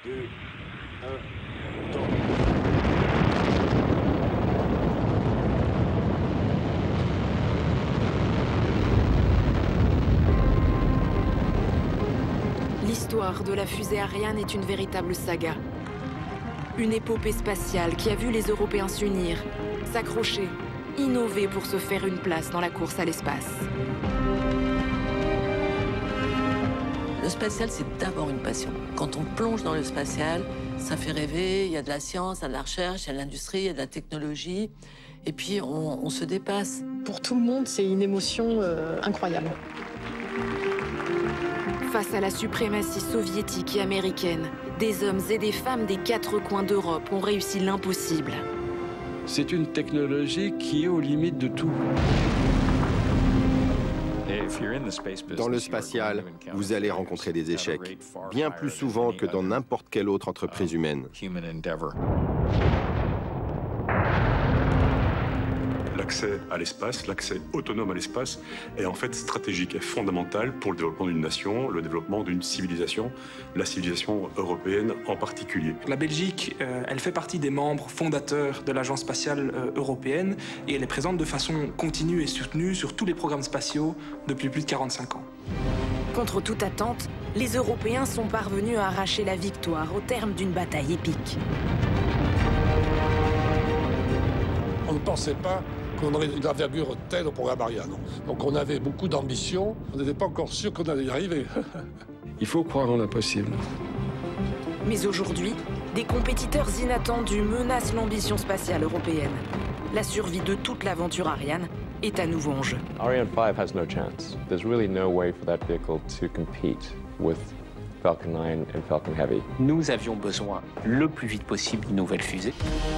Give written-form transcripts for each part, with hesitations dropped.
2, 1, top. L'histoire de la fusée Ariane est une véritable saga. Une épopée spatiale qui a vu les Européens s'unir, s'accrocher, innover pour se faire une place dans la course à l'espace. Le spatial, c'est d'abord une passion. Quand on plonge dans le spatial, ça fait rêver, il y a de la science, il y a de la recherche, il y a de l'industrie, il y a de la technologie. Et puis, on se dépasse. Pour tout le monde, c'est une émotion incroyable. Face à la suprématie soviétique et américaine, des hommes et des femmes des 4 coins d'Europe ont réussi l'impossible. C'est une technologie qui est aux limites de tout. Dans le spatial, vous allez rencontrer des échecs, bien plus souvent que dans n'importe quelle autre entreprise humaine. L'accès à l'espace, l'accès autonome à l'espace est en fait stratégique et fondamental pour le développement d'une nation, le développement d'une civilisation, la civilisation européenne en particulier. La Belgique, elle fait partie des membres fondateurs de l'Agence spatiale européenne et elle est présente de façon continue et soutenue sur tous les programmes spatiaux depuis plus de 45 ans. Contre toute attente, les Européens sont parvenus à arracher la victoire au terme d'une bataille épique. On ne pensait pas qu'on aurait une envergure telle au programme Ariane. Donc on avait beaucoup d'ambition, on n'était pas encore sûr qu'on allait y arriver. Il faut croire en l'impossible. Mais aujourd'hui, des compétiteurs inattendus menacent l'ambition spatiale européenne. La survie de toute l'aventure Ariane est à nouveau en jeu. Ariane 5 has no chance. There's really no way for that vehicle to compete with Falcon 9 and Falcon Heavy. Nous avions besoin le plus vite possible d'une nouvelle fusée.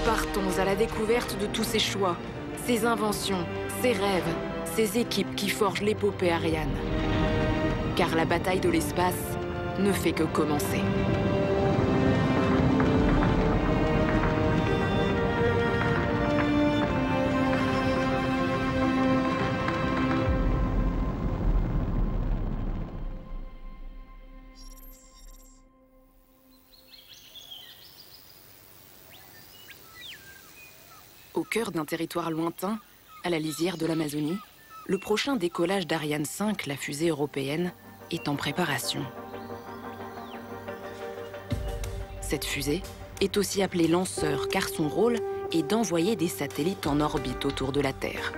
Partons à la découverte de tous ces choix, ces inventions, ces rêves, ces équipes qui forgent l'épopée Ariane. Car la bataille de l'espace ne fait que commencer. Au cœur d'un territoire lointain, à la lisière de l'Amazonie, le prochain décollage d'Ariane 5, la fusée européenne, est en préparation. Cette fusée est aussi appelée lanceur car son rôle est d'envoyer des satellites en orbite autour de la Terre.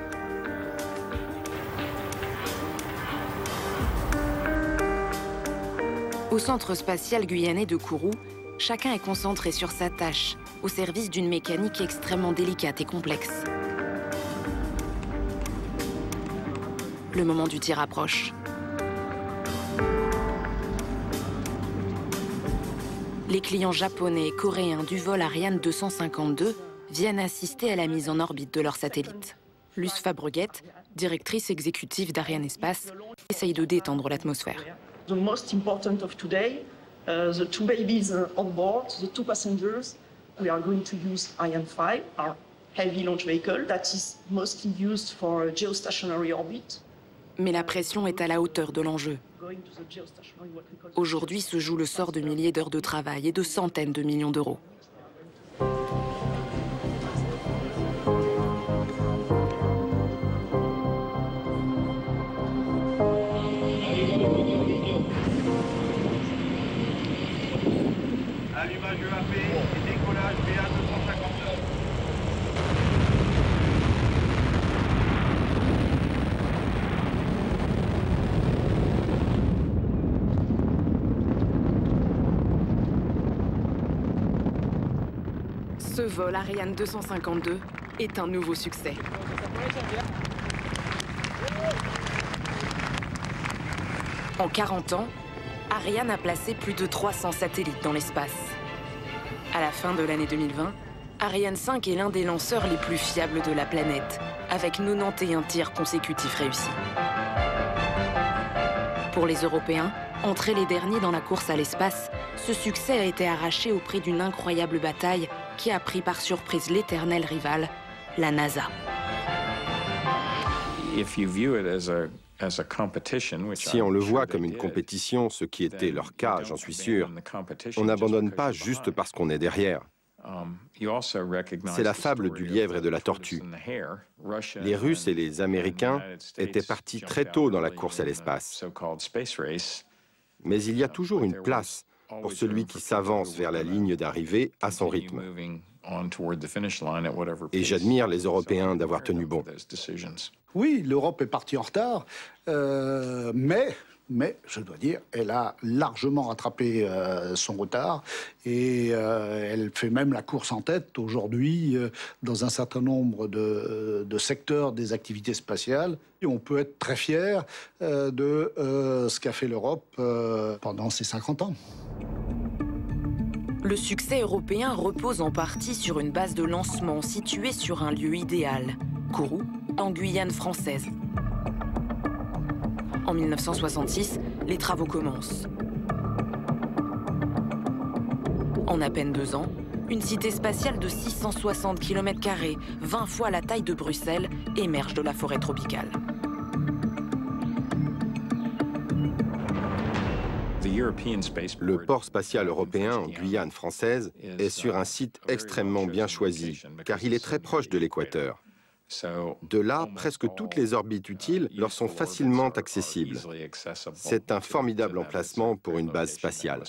Au centre spatial guyanais de Kourou, chacun est concentré sur sa tâche, au service d'une mécanique extrêmement délicate et complexe. Le moment du tir approche. Les clients japonais et coréens du vol Ariane 252 viennent assister à la mise en orbite de leur satellite. Luce Fabreguet, directrice exécutive d'Ariane Espace, essaye de détendre l'atmosphère. The most important of today, the 2 babies on board, the 2 passengers. We are going to use Ariane 5, our heavy launch vehicle that is mostly used for geostationary orbit. Mais la pression est à la hauteur de l'enjeu. Aujourd'hui se joue le sort de milliers d'heures de travail et de centaines de millions d'euros. Allumage EAP et décollage BA 252. Ce vol Ariane 252 est un nouveau succès. En 40 ans, Ariane a placé plus de 300 satellites dans l'espace. À la fin de l'année 2020, Ariane 5 est l'un des lanceurs les plus fiables de la planète, avec 91 tirs consécutifs réussis. Pour les Européens, entrer les derniers dans la course à l'espace, ce succès a été arraché au prix d'une incroyable bataille qui a pris par surprise l'éternel rival, la NASA. If you view it as Si on le voit comme une compétition, ce qui était leur cas, j'en suis sûr, on n'abandonne pas juste parce qu'on est derrière. C'est la fable du lièvre et de la tortue. Les Russes et les Américains étaient partis très tôt dans la course à l'espace. Mais il y a toujours une place pour celui qui s'avance vers la ligne d'arrivée à son rythme. Et j'admire les Européens d'avoir tenu bon. Oui, l'Europe est partie en retard, mais je dois dire, elle a largement rattrapé son retard et elle fait même la course en tête aujourd'hui dans un certain nombre de secteurs des activités spatiales. Et on peut être très fier de ce qu'a fait l'Europe pendant ces 50 ans. Le succès européen repose en partie sur une base de lancement située sur un lieu idéal, Kourou, en Guyane française. En 1966, les travaux commencent. En à peine 2 ans, une cité spatiale de 660 km², 20 fois la taille de Bruxelles, émerge de la forêt tropicale. Le port spatial européen en Guyane française est sur un site extrêmement bien choisi, car il est très proche de l'équateur. De là, presque toutes les orbites utiles leur sont facilement accessibles. C'est un formidable emplacement pour une base spatiale.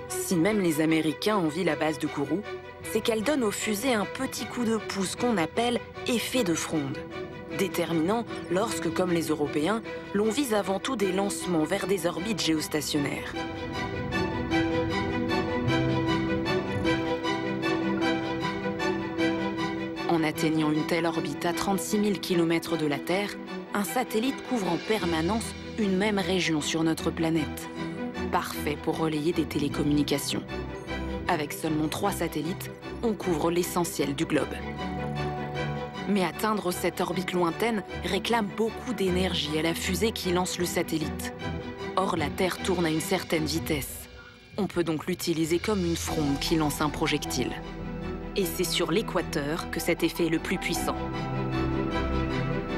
Si même les Américains envient la base de Kourou, c'est qu'elle donne aux fusées un petit coup de pouce qu'on appelle effet de fronde. Déterminant lorsque, comme les Européens, l'on vise avant tout des lancements vers des orbites géostationnaires. En atteignant une telle orbite à 36 000 km de la Terre, un satellite couvre en permanence une même région sur notre planète. Parfait pour relayer des télécommunications. Avec seulement 3 satellites, on couvre l'essentiel du globe. Mais atteindre cette orbite lointaine réclame beaucoup d'énergie à la fusée qui lance le satellite. Or, la Terre tourne à une certaine vitesse. On peut donc l'utiliser comme une fronde qui lance un projectile. Et c'est sur l'équateur que cet effet est le plus puissant.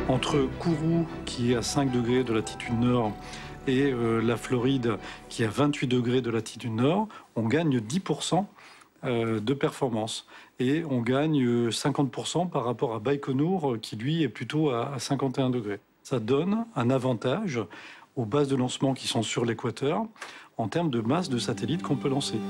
Entre Kourou, qui est à 5 degrés de latitude nord, et la Floride, qui est à 28 degrés de latitude nord, on gagne 10% de performance. Et on gagne 50% par rapport à Baïkonour, qui lui est plutôt à 51 degrés. Ça donne un avantage aux bases de lancement qui sont sur l'équateur en termes de masse de satellites qu'on peut lancer.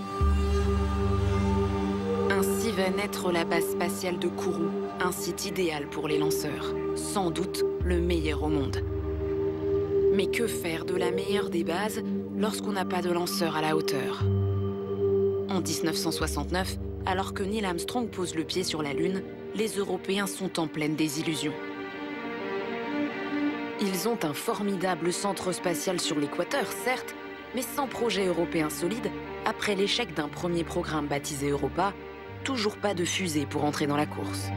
Ainsi va naître la base spatiale de Kourou, un site idéal pour les lanceurs, sans doute le meilleur au monde. Mais que faire de la meilleure des bases lorsqu'on n'a pas de lanceur à la hauteur? En 1969, alors que Neil Armstrong pose le pied sur la Lune, les Européens sont en pleine désillusion. Ils ont un formidable centre spatial sur l'équateur, certes, mais sans projet européen solide, après l'échec d'un premier programme baptisé Europa, toujours pas de fusée pour entrer dans la course.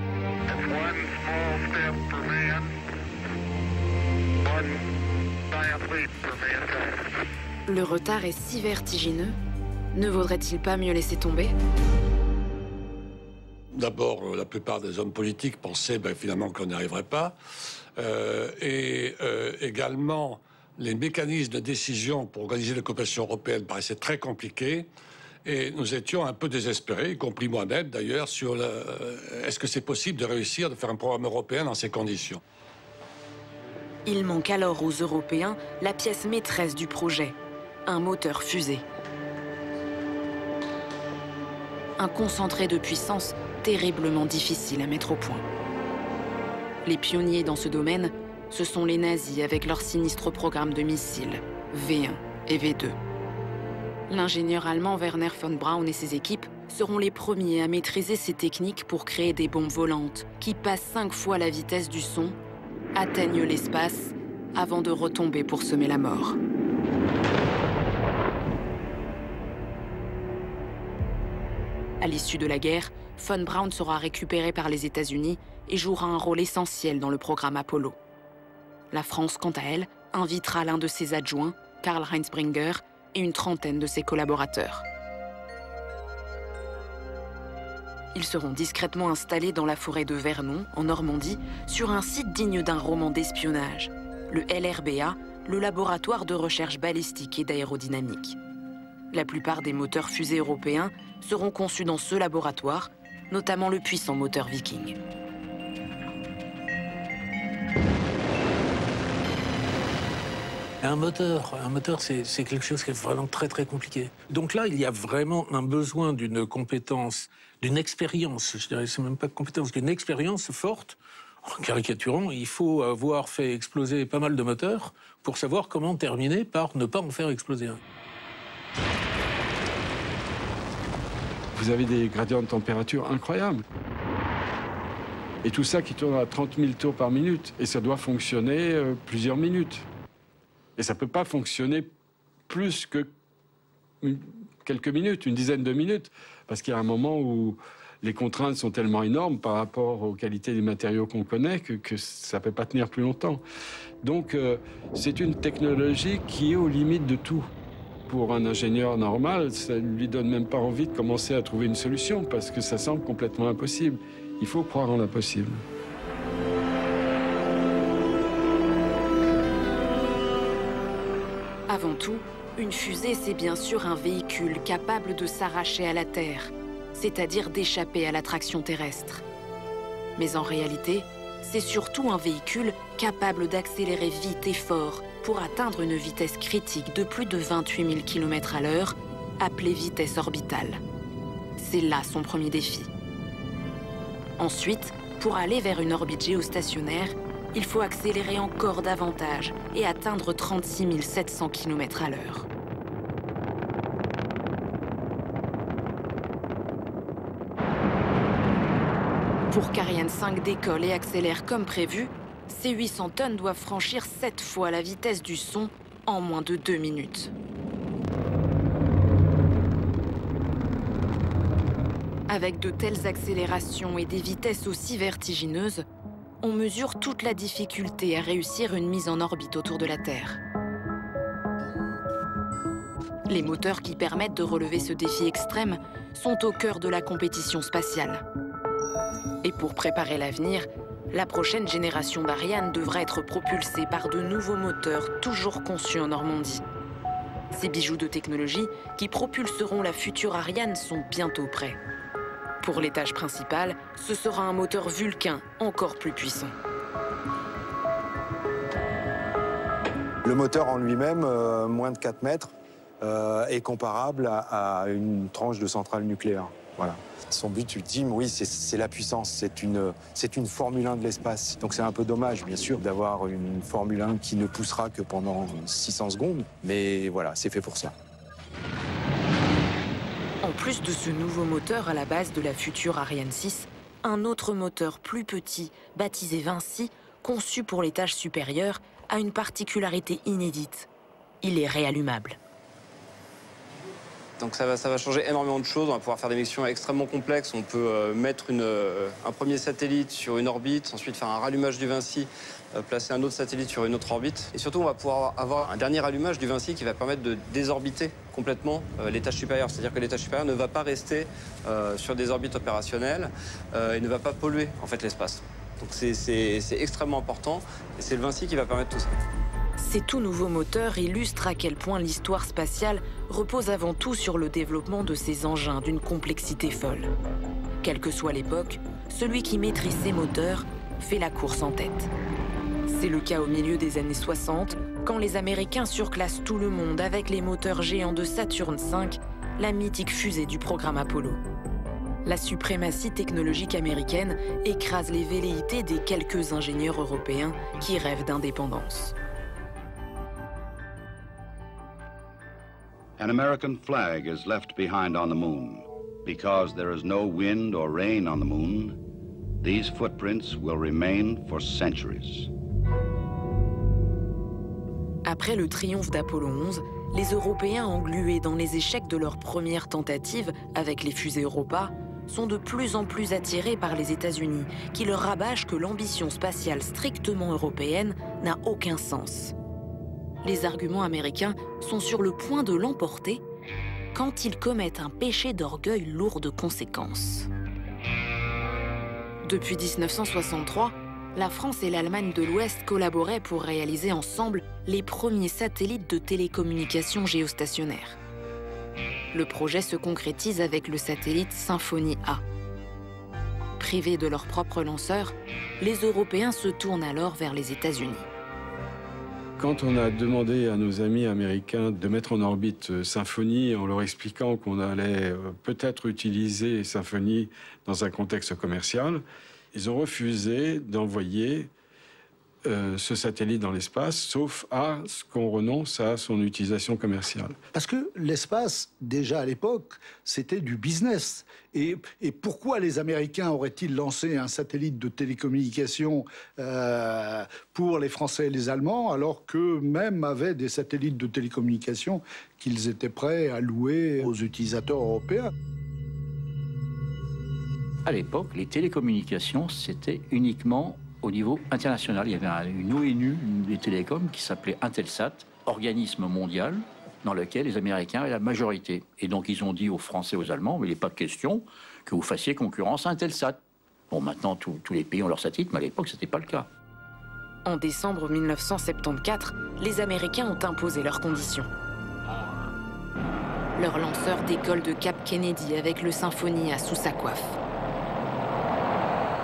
Le retard est si vertigineux, ne vaudrait-il pas mieux laisser tomber? D'abord, la plupart des hommes politiques pensaient finalement qu'on n'y arriverait pas. Également, les mécanismes de décision pour organiser la coopération européenne paraissaient très compliqués. Et nous étions un peu désespérés, y compris moi-même d'ailleurs, sur est-ce que c'est possible de réussir de faire un programme européen dans ces conditions? Il manque alors aux Européens la pièce maîtresse du projet, un moteur fusée. Un concentré de puissance terriblement difficile à mettre au point. Les pionniers dans ce domaine, ce sont les nazis avec leur sinistre programme de missiles, V1 et V2. L'ingénieur allemand Werner von Braun et ses équipes seront les premiers à maîtriser ces techniques pour créer des bombes volantes qui passent 5 fois la vitesse du son, atteignent l'espace avant de retomber pour semer la mort. À l'issue de la guerre, von Braun sera récupéré par les États-Unis et jouera un rôle essentiel dans le programme Apollo. La France, quant à elle, invitera l'un de ses adjoints, Karl-Heinz Bringer, et une trentaine de ses collaborateurs. Ils seront discrètement installés dans la forêt de Vernon, en Normandie, sur un site digne d'un roman d'espionnage, le LRBA, le laboratoire de recherche balistique et d'aérodynamique. La plupart des moteurs fusées européens seront conçus dans ce laboratoire, notamment le puissant moteur Viking. Un moteur, c'est quelque chose qui est vraiment très très compliqué. Donc là, il y a vraiment un besoin d'une compétence, d'une expérience, je dirais, c'est même pas de compétence, d'une expérience forte. En caricaturant, il faut avoir fait exploser pas mal de moteurs pour savoir comment terminer par ne pas en faire exploser un. Vous avez des gradients de température incroyables. Et tout ça qui tourne à 30 000 tours par minute. Et ça doit fonctionner plusieurs minutes. Et ça ne peut pas fonctionner plus que quelques minutes, une dizaine de minutes. Parce qu'il y a un moment où les contraintes sont tellement énormes par rapport aux qualités des matériaux qu'on connaît que ça ne peut pas tenir plus longtemps. Donc c'est une technologie qui est aux limites de tout. Pour un ingénieur normal, ça ne lui donne même pas envie de commencer à trouver une solution parce que ça semble complètement impossible. Il faut croire en l'impossible. Avant tout, une fusée, c'est bien sûr un véhicule capable de s'arracher à la Terre, c'est-à-dire d'échapper à l'attraction terrestre. Mais en réalité, c'est surtout un véhicule capable d'accélérer vite et fort pour atteindre une vitesse critique de plus de 28 000 km à l'heure, appelée vitesse orbitale. C'est là son premier défi. Ensuite, pour aller vers une orbite géostationnaire, il faut accélérer encore davantage et atteindre 36 700 km à l'heure. Pour qu'Ariane 5 décolle et accélère comme prévu, ces 800 tonnes doivent franchir 7 fois la vitesse du son en moins de 2 minutes. Avec de telles accélérations et des vitesses aussi vertigineuses, on mesure toute la difficulté à réussir une mise en orbite autour de la Terre. Les moteurs qui permettent de relever ce défi extrême sont au cœur de la compétition spatiale. Et pour préparer l'avenir, la prochaine génération d'Ariane devra être propulsée par de nouveaux moteurs toujours conçus en Normandie. Ces bijoux de technologie qui propulseront la future Ariane sont bientôt prêts. Pour l'étage principal, ce sera un moteur Vulcain encore plus puissant. Le moteur en lui-même, moins de 4 mètres, est comparable à une tranche de centrale nucléaire. Voilà. Son but ultime, oui, c'est la puissance. C'est une Formule 1 de l'espace. Donc c'est un peu dommage, bien sûr, d'avoir une Formule 1 qui ne poussera que pendant 600 secondes. Mais voilà, c'est fait pour ça. En plus de ce nouveau moteur à la base de la future Ariane 6, un autre moteur plus petit, baptisé Vinci, conçu pour l'étage supérieur, a une particularité inédite. Il est réallumable. Donc ça va changer énormément de choses. On va pouvoir faire des missions extrêmement complexes. On peut mettre un premier satellite sur une orbite, ensuite faire un rallumage du Vinci, placer un autre satellite sur une autre orbite. Et surtout, on va pouvoir avoir un dernier allumage du Vinci qui va permettre de désorbiter complètement l'étage supérieur. C'est-à-dire que l'étage supérieur ne va pas rester sur des orbites opérationnelles et ne va pas polluer en fait l'espace. Donc c'est extrêmement important et c'est le Vinci qui va permettre tout ça. Ces tout nouveaux moteurs illustrent à quel point l'histoire spatiale repose avant tout sur le développement de ces engins d'une complexité folle. Quelle que soit l'époque, celui qui maîtrise ces moteurs fait la course en tête. C'est le cas au milieu des années 60, quand les Américains surclassent tout le monde avec les moteurs géants de Saturn V, la mythique fusée du programme Apollo. La suprématie technologique américaine écrase les velléités des quelques ingénieurs européens qui rêvent d'indépendance. An American flag is left behind on the moon. Because there is no wind or rain on the moon, these footprints will remain for centuries. Après le triomphe d'Apollo 11, les Européens, englués dans les échecs de leur première tentative avec les fusées Europa, sont de plus en plus attirés par les États-Unis, qui leur rabâchent que l'ambition spatiale strictement européenne n'a aucun sens. Les arguments américains sont sur le point de l'emporter quand ils commettent un péché d'orgueil lourd de conséquences. Depuis 1963, la France et l'Allemagne de l'Ouest collaboraient pour réaliser ensemble les premiers satellites de télécommunications géostationnaires. Le projet se concrétise avec le satellite Symphonie A. Privés de leur propre lanceur, les Européens se tournent alors vers les États-Unis. Quand on a demandé à nos amis américains de mettre en orbite Symphonie en leur expliquant qu'on allait peut-être utiliser Symphonie dans un contexte commercial, ils ont refusé d'envoyer ce satellite dans l'espace, sauf à ce qu'on renonce à son utilisation commerciale. Parce que l'espace, déjà à l'époque, c'était du business. Et pourquoi les Américains auraient-ils lancé un satellite de télécommunication pour les Français et les Allemands, alors qu'eux-mêmes avaient des satellites de télécommunication qu'ils étaient prêts à louer aux utilisateurs européens? À l'époque, les télécommunications, c'était uniquement au niveau international. Il y avait une ONU des télécoms qui s'appelait Intelsat, organisme mondial, dans lequel les Américains avaient la majorité. Et donc ils ont dit aux Français et aux Allemands, mais il n'est pas de question que vous fassiez concurrence à Intelsat. Bon, maintenant, tous les pays ont leur satellite, mais à l'époque, ce n'était pas le cas. En décembre 1974, les Américains ont imposé leurs conditions. Leur lanceur décolle de Cap Kennedy avec le Symphonie A sous sa coiffe.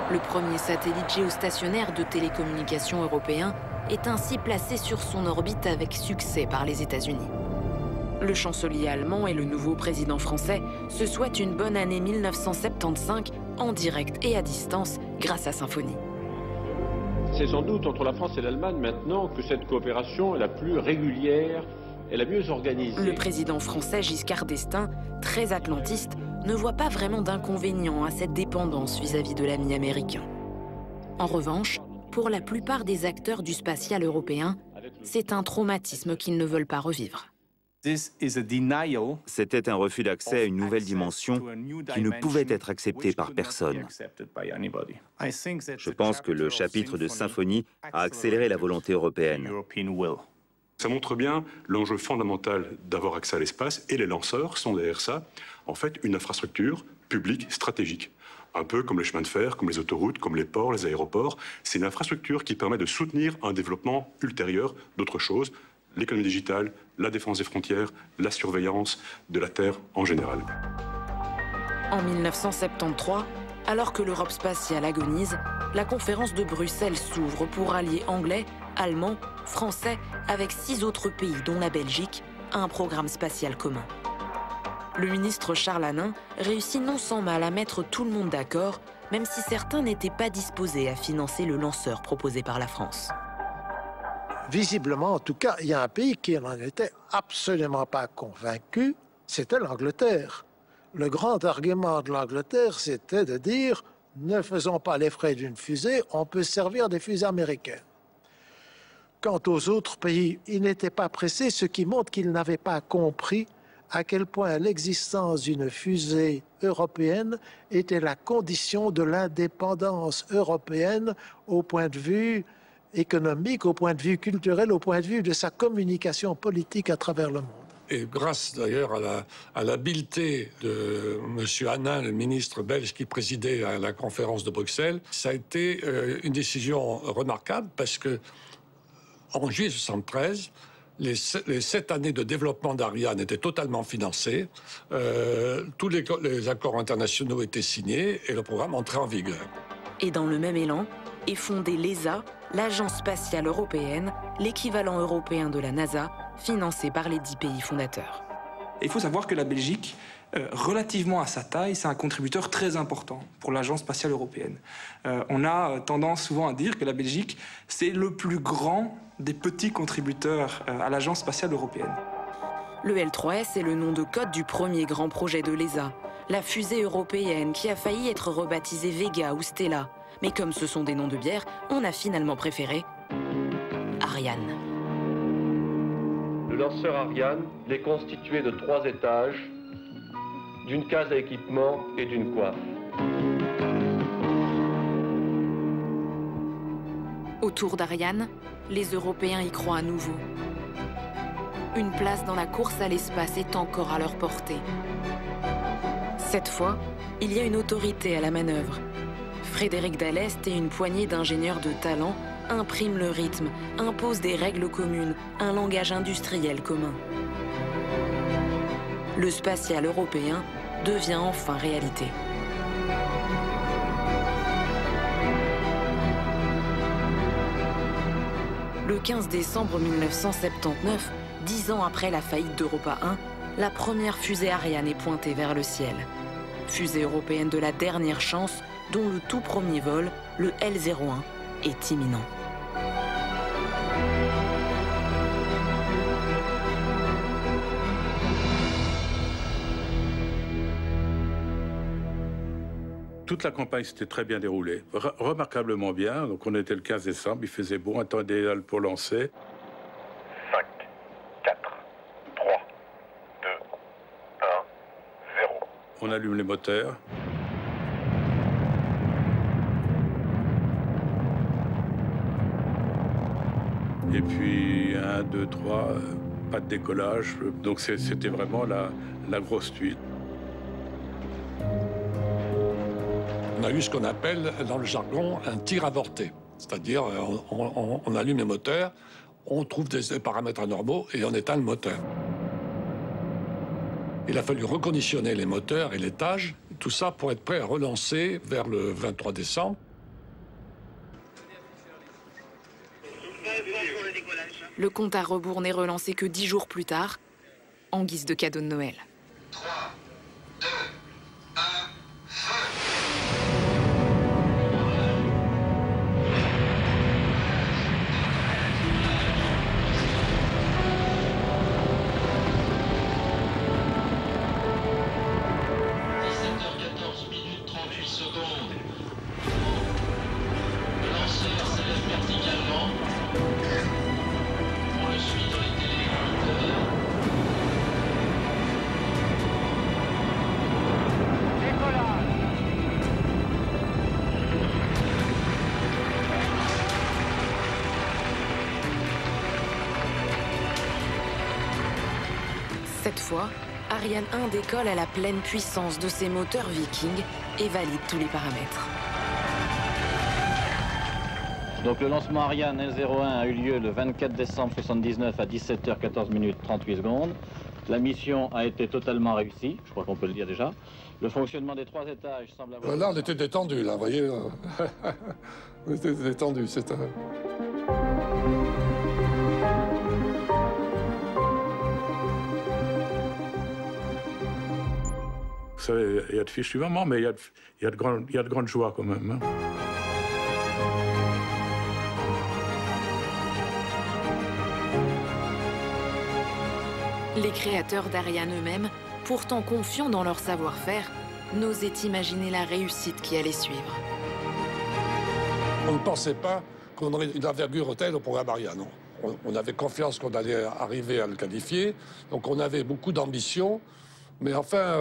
Le premier satellite géostationnaire de télécommunications européen est ainsi placé sur son orbite avec succès par les États-Unis. Le chancelier allemand et le nouveau président français se souhaitent une bonne année 1975 en direct et à distance grâce à Symphonie. C'est sans doute entre la France et l'Allemagne maintenant que cette coopération est la plus régulière et la mieux organisée. Le président français Giscard d'Estaing, très atlantiste, ne voit pas vraiment d'inconvénient à cette dépendance vis-à-vis de l'ami américain. En revanche, pour la plupart des acteurs du spatial européen, c'est un traumatisme qu'ils ne veulent pas revivre. C'était un refus d'accès à une nouvelle dimension qui ne pouvait être acceptée par personne. Je pense que le chapitre de Symphonie a accéléré la volonté européenne. Ça montre bien l'enjeu fondamental d'avoir accès à l'espace, et les lanceurs sont derrière ça, en fait, une infrastructure publique stratégique. Un peu comme les chemins de fer, comme les autoroutes, comme les ports, les aéroports. C'est une infrastructure qui permet de soutenir un développement ultérieur d'autres choses, l'économie digitale, la défense des frontières, la surveillance de la Terre en général. En 1973, alors que l'Europe spatiale agonise, la conférence de Bruxelles s'ouvre pour allier anglais, allemands, français, avec 6 autres pays, dont la Belgique, à un programme spatial commun. Le ministre Charles Hannin réussit non sans mal à mettre tout le monde d'accord, même si certains n'étaient pas disposés à financer le lanceur proposé par la France. Visiblement, en tout cas, il y a un pays qui n'en était absolument pas convaincu, c'était l'Angleterre. Le grand argument de l'Angleterre, c'était de dire « ne faisons pas les frais d'une fusée, on peut servir des fusées américaines ». Quant aux autres pays, ils n'étaient pas pressés, ce qui montre qu'ils n'avaient pas compris à quel point l'existence d'une fusée européenne était la condition de l'indépendance européenne au point de vue économique, au point de vue culturel, au point de vue de sa communication politique à travers le monde. Et grâce d'ailleurs à l'habileté de M. Hannin, le ministre belge qui présidait à la conférence de Bruxelles, ça a été une décision remarquable parce que en juillet 1973, les 7 années de développement d'Ariane étaient totalement financées, tous les accords internationaux étaient signés et le programme entrait en vigueur. Et dans le même élan est fondée l'ESA, l'Agence spatiale européenne, l'équivalent européen de la NASA, financé par les 10 pays fondateurs. Et il faut savoir que la Belgique, relativement à sa taille, c'est un contributeur très important pour l'Agence spatiale européenne. On a tendance souvent à dire que la Belgique, c'est le plus grand des petits contributeurs à l'Agence spatiale européenne. Le L3S est le nom de code du premier grand projet de l'ESA, la fusée européenne qui a failli être rebaptisée Vega ou Stella. Mais comme ce sont des noms de bière, on a finalement préféré Ariane. Le lanceur Ariane est constitué de 3 étages, d'une case à équipement et d'une coiffe. Autour d'Ariane, les Européens y croient à nouveau. Une place dans la course à l'espace est encore à leur portée. Cette fois, il y a une autorité à la manœuvre. Frédéric Dall'Est et une poignée d'ingénieurs de talent impriment le rythme, imposent des règles communes, un langage industriel commun. Le spatial européen devient enfin réalité. Le 15 décembre 1979, 10 ans après la faillite d'Europa 1, la première fusée Ariane est pointée vers le ciel. Fusée européenne de la dernière chance, dont le tout premier vol, le L-01, est imminent. Toute la campagne s'était très bien déroulée, remarquablement bien. Donc on était le 15 décembre, il faisait beau, un temps idéal pour lancer. 5, 4, 3, 2, 1, 0. On allume les moteurs. Et puis 1, 2, 3, pas de décollage. Donc c'était vraiment la grosse tuile. On a eu ce qu'on appelle, dans le jargon, un tir avorté. C'est-à-dire, on allume les moteurs, on trouve des paramètres anormaux et on éteint le moteur. Il a fallu reconditionner les moteurs et l'étage, tout ça pour être prêt à relancer vers le 23 décembre. Le compte à rebours n'est relancé que 10 jours plus tard, en guise de cadeau de Noël. 3, 2, 1, feu! Cette fois, Ariane 1 décolle à la pleine puissance de ses moteurs Viking et valide tous les paramètres. Donc le lancement Ariane L01 a eu lieu le 24 décembre 1979 à 17h14 minutes 38 secondes. La mission a été totalement réussie, je crois qu'on peut le dire déjà. Le fonctionnement des 3 étages semble avoir... Là, on était détendu, là, vous voyez. On était détendu, c'est un... Vous savez, il y a de fichus moments, mais il y a de grandes joies quand même. Hein. Les créateurs d'Ariane eux-mêmes, pourtant confiants dans leur savoir-faire, n'osaient imaginer la réussite qui allait suivre. On ne pensait pas qu'on aurait une envergure telle au programme Ariane. On avait confiance qu'on allait arriver à le qualifier, donc on avait beaucoup d'ambition. Mais enfin,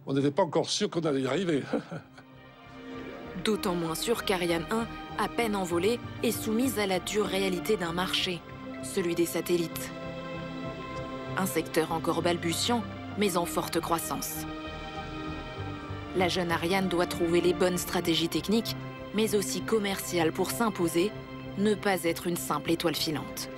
on n'était pas encore sûr qu'on allait y arriver. D'autant moins sûr qu'Ariane 1, à peine envolée, est soumise à la dure réalité d'un marché, celui des satellites. Un secteur encore balbutiant, mais en forte croissance. La jeune Ariane doit trouver les bonnes stratégies techniques, mais aussi commerciales pour s'imposer, ne pas être une simple étoile filante.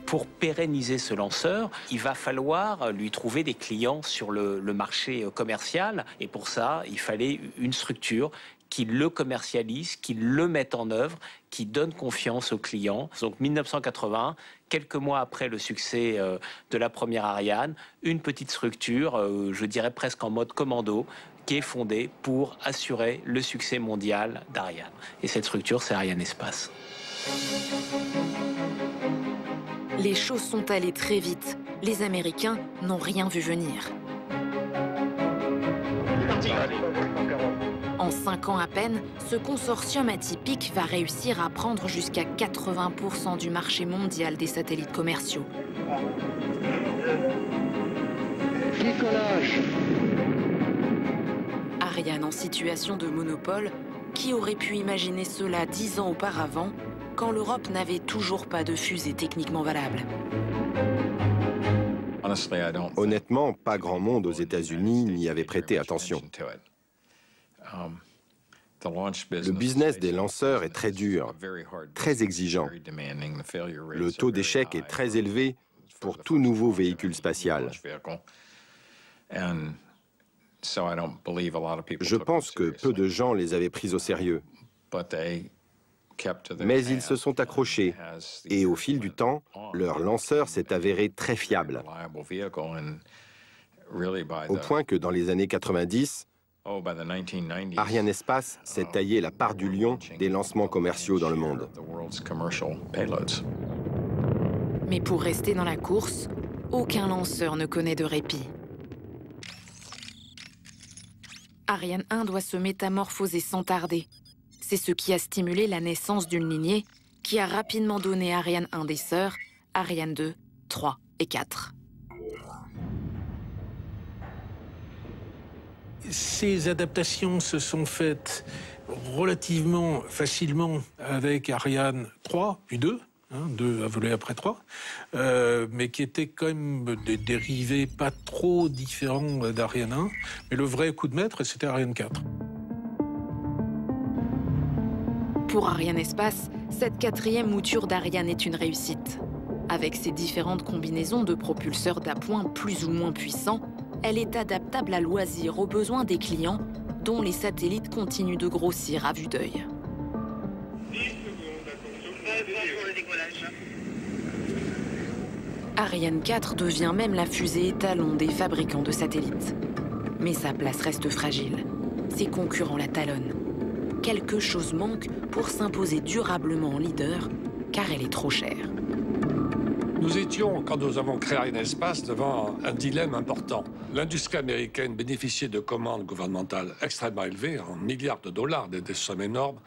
Pour pérenniser ce lanceur, il va falloir lui trouver des clients sur le marché commercial. Et pour ça, il fallait une structure qui le commercialise, qui le mette en œuvre, qui donne confiance aux clients. Donc 1980, quelques mois après le succès de la première Ariane, une petite structure, je dirais presque en mode commando, qui est fondée pour assurer le succès mondial d'Ariane. Et cette structure, c'est Ariane Espace. Les choses sont allées très vite. Les Américains n'ont rien vu venir. En 5 ans à peine, ce consortium atypique va réussir à prendre jusqu'à 80% du marché mondial des satellites commerciaux. Décollage. Ariane en situation de monopole, qui aurait pu imaginer cela 10 ans auparavant, quand l'Europe n'avait toujours pas de fusée techniquement valable? Honnêtement, pas grand monde aux États-Unis n'y avait prêté attention. Le business des lanceurs est très dur, très exigeant. Le taux d'échec est très élevé pour tout nouveau véhicule spatial. Je pense que peu de gens les avaient pris au sérieux. Mais ils se sont accrochés et au fil du temps, leur lanceur s'est avéré très fiable. Au point que dans les années 90, Arianespace s'est taillé la part du lion des lancements commerciaux dans le monde. Mais pour rester dans la course, aucun lanceur ne connaît de répit. Ariane 1 doit se métamorphoser sans tarder. C'est ce qui a stimulé la naissance d'une lignée qui a rapidement donné à Ariane 1 des sœurs, Ariane 2, 3 et 4. Ces adaptations se sont faites relativement facilement avec Ariane 3, puis 2, 2 a volé après 3, mais qui étaient quand même des dérivés pas trop différents d'Ariane 1. Mais le vrai coup de maître, c'était Ariane 4. Pour Arianespace, cette quatrième mouture d'Ariane est une réussite. Avec ses différentes combinaisons de propulseurs d'appoint plus ou moins puissants, elle est adaptable à loisir aux besoins des clients, dont les satellites continuent de grossir à vue d'œil. Ariane 4 devient même la fusée étalon des fabricants de satellites. Mais sa place reste fragile. Ses concurrents la talonnent. Quelque chose manque pour s'imposer durablement en leader, car elle est trop chère. Nous étions, quand nous avons créé Arianespace, devant un dilemme important. L'industrie américaine bénéficiait de commandes gouvernementales extrêmement élevées, en milliards de dollars, des sommes énormes,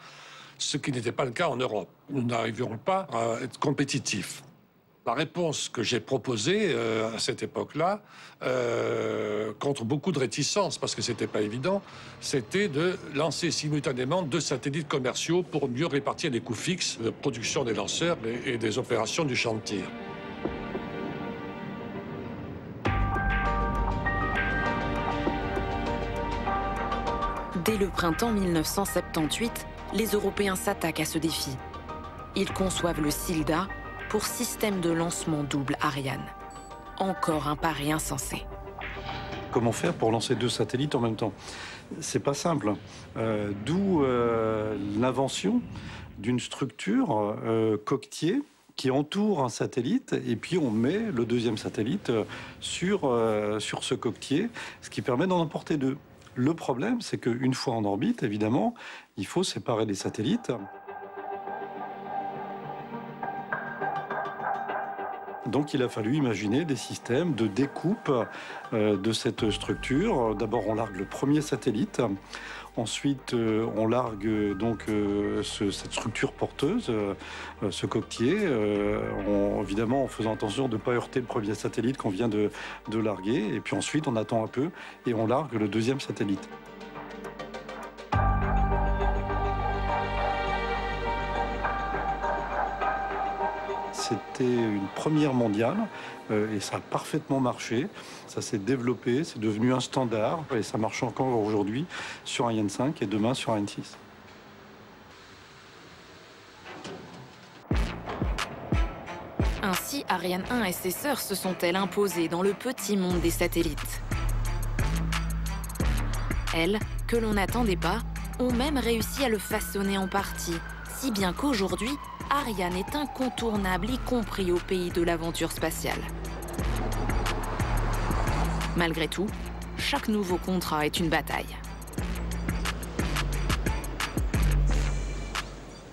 ce qui n'était pas le cas en Europe. Nous n'arrivions pas à être compétitifs. La réponse que j'ai proposée à cette époque-là, contre beaucoup de réticences, parce que c'était pas évident, c'était de lancer simultanément 2 satellites commerciaux pour mieux répartir les coûts fixes de production des lanceurs et des opérations du champ de tir. Dès le printemps 1978, les Européens s'attaquent à ce défi. Ils conçoivent le SILDA pour système de lancement double Ariane. Encore un pari insensé. Comment faire pour lancer 2 satellites en même temps? C'est pas simple. D'où l'invention d'une structure coquetier qui entoure un satellite et puis on met le 2e satellite sur ce coquetier, ce qui permet d'en emporter 2. Le problème, c'est qu'une fois en orbite, évidemment, il faut séparer les satellites. Donc il a fallu imaginer des systèmes de découpe de cette structure. D'abord, on largue le premier satellite. Ensuite, on largue donc cette structure porteuse, ce coquetier, évidemment en faisant attention de ne pas heurter le premier satellite qu'on vient de larguer. Et puis ensuite, on attend un peu et on largue le 2e satellite. C'était une première mondiale et ça a parfaitement marché. Ça s'est développé, c'est devenu un standard et ça marche encore aujourd'hui sur Ariane 5 et demain sur Ariane 6. Ainsi, Ariane 1 et ses sœurs se sont-elles imposées dans le petit monde des satellites. Elles, que l'on n'attendait pas, ont même réussi à le façonner en partie, si bien qu'aujourd'hui, Ariane est incontournable, y compris au pays de l'aventure spatiale. Malgré tout, chaque nouveau contrat est une bataille.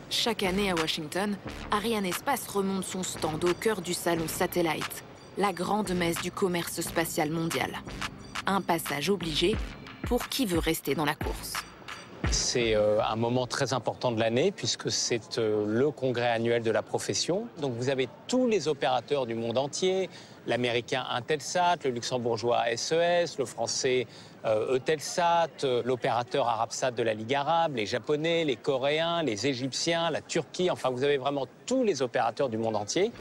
Chaque année à Washington, Arianespace remonte son stand au cœur du salon Satellite, la grande messe du commerce spatial mondial. Un passage obligé pour qui veut rester dans la course. C'est un moment très important de l'année puisque c'est le congrès annuel de la profession. Donc vous avez tous les opérateurs du monde entier, l'américain Intelsat, le luxembourgeois SES, le français Eutelsat, l'opérateur Arabsat de la Ligue arabe, les japonais, les coréens, les égyptiens, la Turquie, enfin vous avez vraiment tous les opérateurs du monde entier.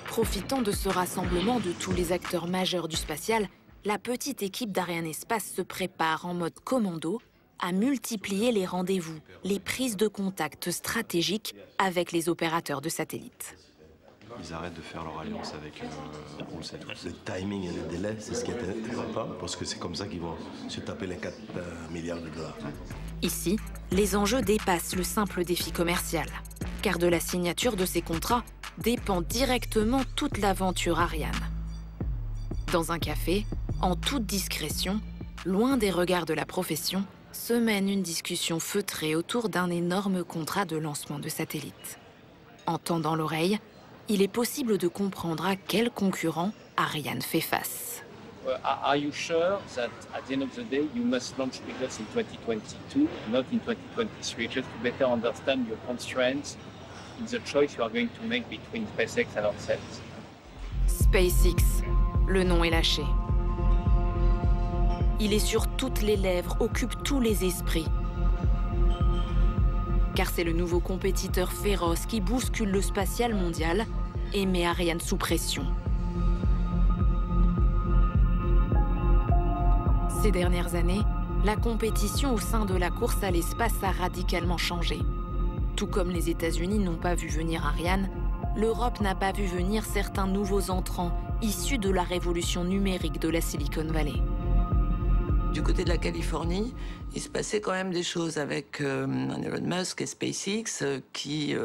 Profitant de ce rassemblement de tous les acteurs majeurs du spatial, la petite équipe d'Ariane Espace se prépare en mode commando à multiplier les rendez-vous, les prises de contact stratégiques avec les opérateurs de satellites. Ils arrêtent de faire leur alliance avec, on le sait tous. Le timing et le délai, c'est ce qui est important, parce que c'est comme ça qu'ils vont se taper les 4 milliards de dollars. Ici, les enjeux dépassent le simple défi commercial, car de la signature de ces contrats dépend directement toute l'aventure Ariane. Dans un café, en toute discrétion, loin des regards de la profession, se mène une discussion feutrée autour d'un énorme contrat de lancement de satellites. En tendant l'oreille, il est possible de comprendre à quel concurrent Ariane fait face. Are you sure that at the end of the day you must launch Pegasus in 2022, not in 2023, just to better understand your constraints in the choice you are going to make between SpaceX and ourselves? SpaceX, le nom est lâché. Il est sur toutes les lèvres, occupe tous les esprits. Car c'est le nouveau compétiteur féroce qui bouscule le spatial mondial et met Ariane sous pression. Ces dernières années, la compétition au sein de la course à l'espace a radicalement changé. Tout comme les États-Unis n'ont pas vu venir Ariane, l'Europe n'a pas vu venir certains nouveaux entrants issus de la révolution numérique de la Silicon Valley. Du côté de la Californie, il se passait quand même des choses avec Elon Musk et SpaceX qui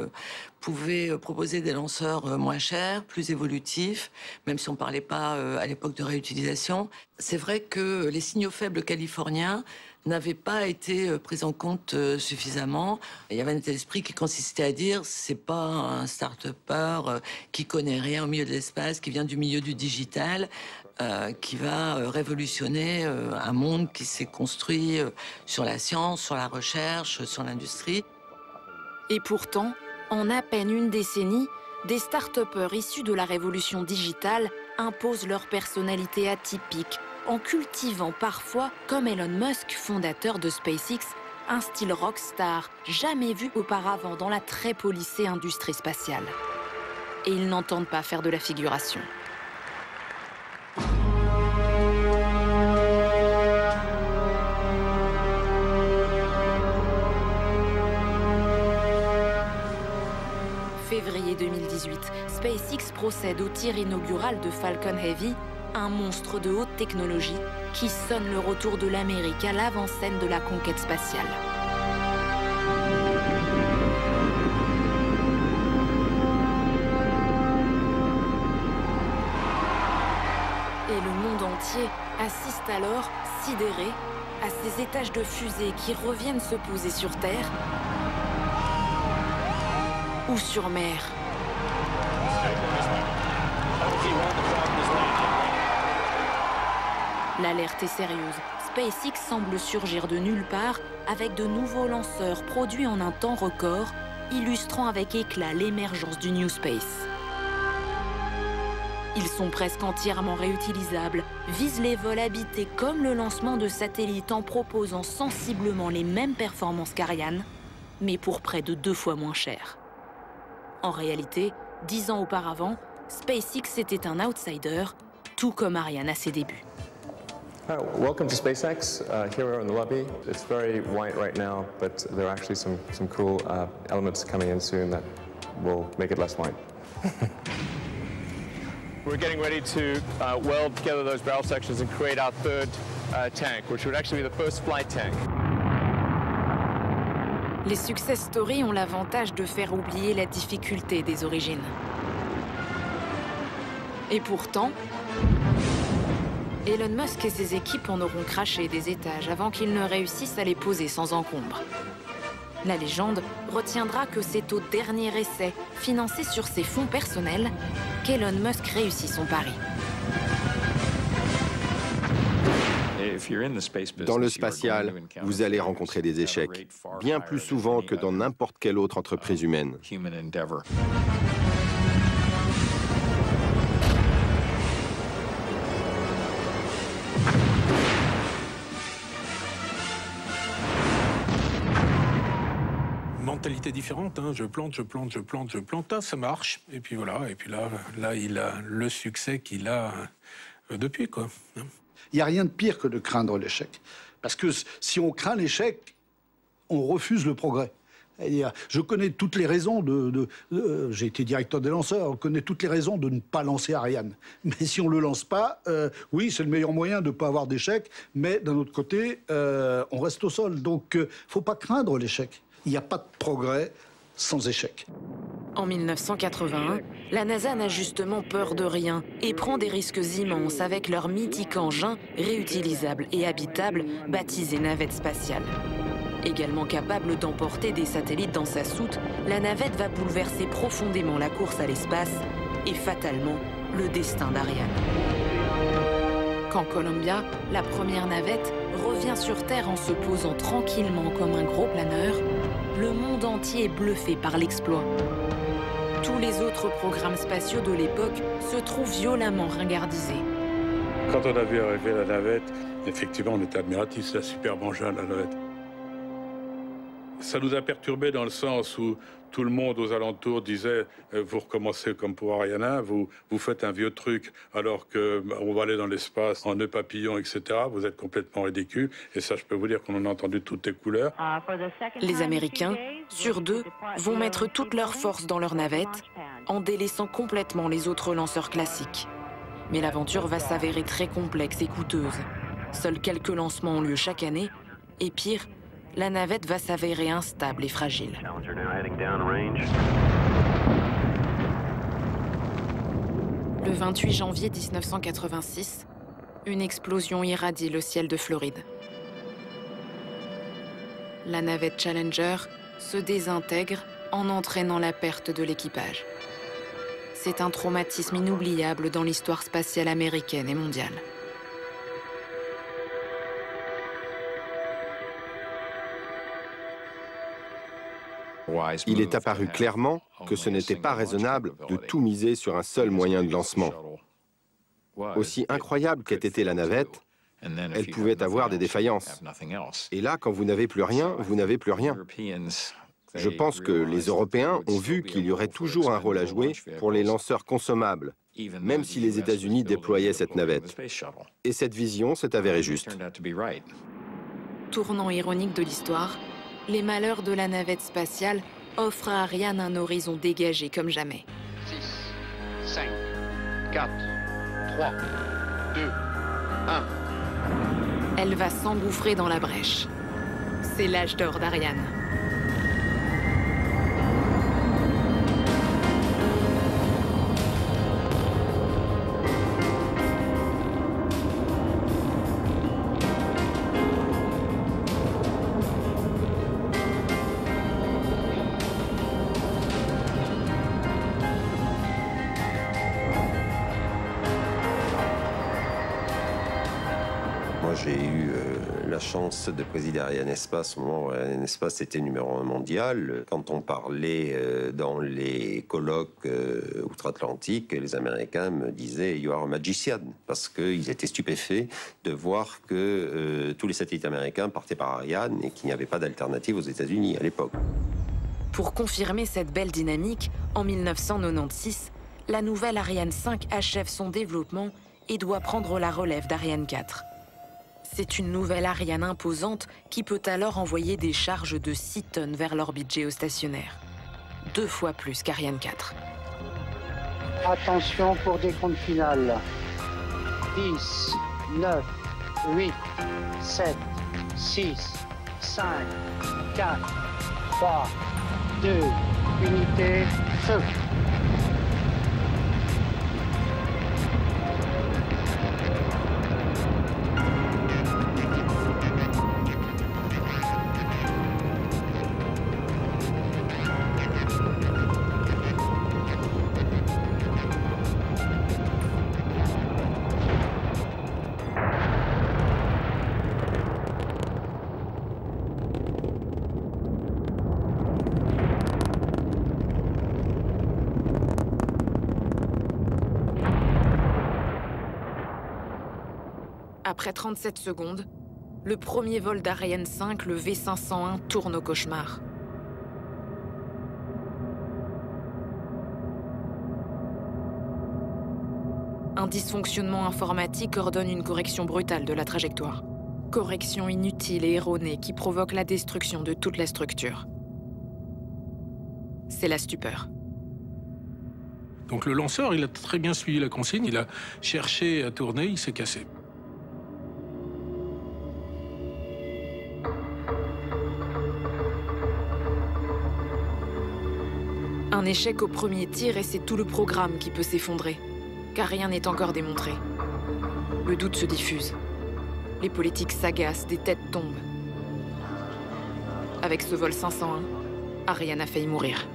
pouvaient proposer des lanceurs moins chers, plus évolutifs, même si on ne parlait pas à l'époque de réutilisation. C'est vrai que les signaux faibles californiens n'avaient pas été pris en compte suffisamment. Il y avait un état d'esprit qui consistait à dire c'est pas un start-upper qui connaît rien au milieu de l'espace, qui vient du milieu du digital, qui va révolutionner un monde qui s'est construit sur la science, sur la recherche, sur l'industrie. Et pourtant, en à peine une décennie, des start-upers issus de la révolution digitale imposent leur personnalité atypique, en cultivant parfois, comme Elon Musk, fondateur de SpaceX, un style rockstar jamais vu auparavant dans la très policée industrie spatiale. Et ils n'entendent pas faire de la figuration. Février 2018, SpaceX procède au tir inaugural de Falcon Heavy, un monstre de haute technologie qui sonne le retour de l'Amérique à l'avant-scène de la conquête spatiale. Et le monde entier assiste alors, sidéré, à ces étages de fusée qui reviennent se poser sur Terre ou sur mer. L'alerte est sérieuse. SpaceX semble surgir de nulle part avec de nouveaux lanceurs produits en un temps record, illustrant avec éclat l'émergence du New Space. Ils sont presque entièrement réutilisables, visent les vols habités comme le lancement de satellites en proposant sensiblement les mêmes performances qu'Ariane, mais pour près de 2 fois moins cher. En réalité, 10 ans auparavant, SpaceX était un outsider, tout comme Ariane à ses débuts. Welcome to SpaceX. Here we are in the lobby. It's very white right now, but there are actually some cool elements coming in soon that will make it less white. We're getting ready to weld together those barrel sections and create our third tank, which would actually be the first flight tank. Les success stories ont l'avantage de faire oublier la difficulté des origines. Et pourtant, Elon Musk et ses équipes en auront craché des étages avant qu'ils ne réussissent à les poser sans encombre. La légende retiendra que c'est au dernier essai, financé sur ses fonds personnels, qu'Elon Musk réussit son pari. Dans le spatial, vous allez rencontrer des échecs, bien plus souvent que dans n'importe quelle autre entreprise humaine. Mentalité différente, hein. Je plante, ça marche. Et puis voilà, et puis là il a le succès qu'il a depuis, quoi. Il n'y a rien de pire que de craindre l'échec. Parce que si on craint l'échec, on refuse le progrès. Je connais toutes les raisons j'ai été directeur des lanceurs, on connaît toutes les raisons de ne pas lancer Ariane. Mais si on ne le lance pas, oui, c'est le meilleur moyen de ne pas avoir d'échec, mais d'un autre côté, on reste au sol. Donc, il ne faut pas craindre l'échec. Il n'y a pas de progrès sans échec. En 1981, la NASA n'a justement peur de rien et prend des risques immenses avec leur mythique engin réutilisable et habitable baptisé navette spatiale. Également capable d'emporter des satellites dans sa soute, la navette va bouleverser profondément la course à l'espace et fatalement le destin d'Ariane. Quand Columbia, la première navette, revient sur Terre en se posant tranquillement comme un gros planeur, le monde entier est bluffé par l'exploit. Tous les autres programmes spatiaux de l'époque se trouvent violemment ringardisés. Quand on a vu arriver la navette, effectivement, on était admiratifs, c'est un superbe engin, la navette. Ça nous a perturbés dans le sens où tout le monde aux alentours disait vous recommencez comme pour Ariane 1, vous faites un vieux truc alors qu'on va aller dans l'espace en nœud papillon, etc. Vous êtes complètement ridicule. Et ça, je peux vous dire qu'on en a entendu toutes les couleurs. Les Américains, sur deux, vont mettre toute leur force dans leur navette en délaissant complètement les autres lanceurs classiques. Mais l'aventure va s'avérer très complexe et coûteuse. Seuls quelques lancements ont lieu chaque année. Et pire, la navette va s'avérer instable et fragile. Le 28 janvier 1986, une explosion irradie le ciel de Floride. La navette Challenger se désintègre en entraînant la perte de l'équipage. C'est un traumatisme inoubliable dans l'histoire spatiale américaine et mondiale. Il est apparu clairement que ce n'était pas raisonnable de tout miser sur un seul moyen de lancement. Aussi incroyable qu'ait été la navette, elle pouvait avoir des défaillances. Et là, quand vous n'avez plus rien, vous n'avez plus rien. Je pense que les Européens ont vu qu'il y aurait toujours un rôle à jouer pour les lanceurs consommables, même si les États-Unis déployaient cette navette. Et cette vision s'est avérée juste. Tournant ironique de l'histoire, les malheurs de la navette spatiale offrent à Ariane un horizon dégagé comme jamais. 6, 5, 4, 3, 2, 1. Elle va s'engouffrer dans la brèche. C'est l'âge d'or d'Ariane. J'ai eu la chance de présider Ariane Espace au moment où Ariane Espace était numéro 1 mondial. Quand on parlait dans les colloques outre-Atlantique, les Américains me disaient « You are a magician » parce qu'ils étaient stupéfaits de voir que tous les satellites américains partaient par Ariane et qu'il n'y avait pas d'alternative aux États-Unis à l'époque. Pour confirmer cette belle dynamique, en 1996, la nouvelle Ariane 5 achève son développement et doit prendre la relève d'Ariane 4. C'est une nouvelle Ariane imposante qui peut alors envoyer des charges de 6 tonnes vers l'orbite géostationnaire. 2 fois plus qu'Ariane 4. Attention pour décompte final. 10, 9, 8, 7, 6, 5, 4, 3, 2, unité, feu. Après 37 secondes, le premier vol d'Ariane 5, le V501, tourne au cauchemar. Un dysfonctionnement informatique ordonne une correction brutale de la trajectoire. Correction inutile et erronée qui provoque la destruction de toute la structure. C'est la stupeur. Donc le lanceur, il a très bien suivi la consigne, il a cherché à tourner, il s'est cassé. Un échec au premier tir et c'est tout le programme qui peut s'effondrer, car rien n'est encore démontré. Le doute se diffuse. Les politiques s'agacent, des têtes tombent. Avec ce vol 501, Ariane a failli mourir.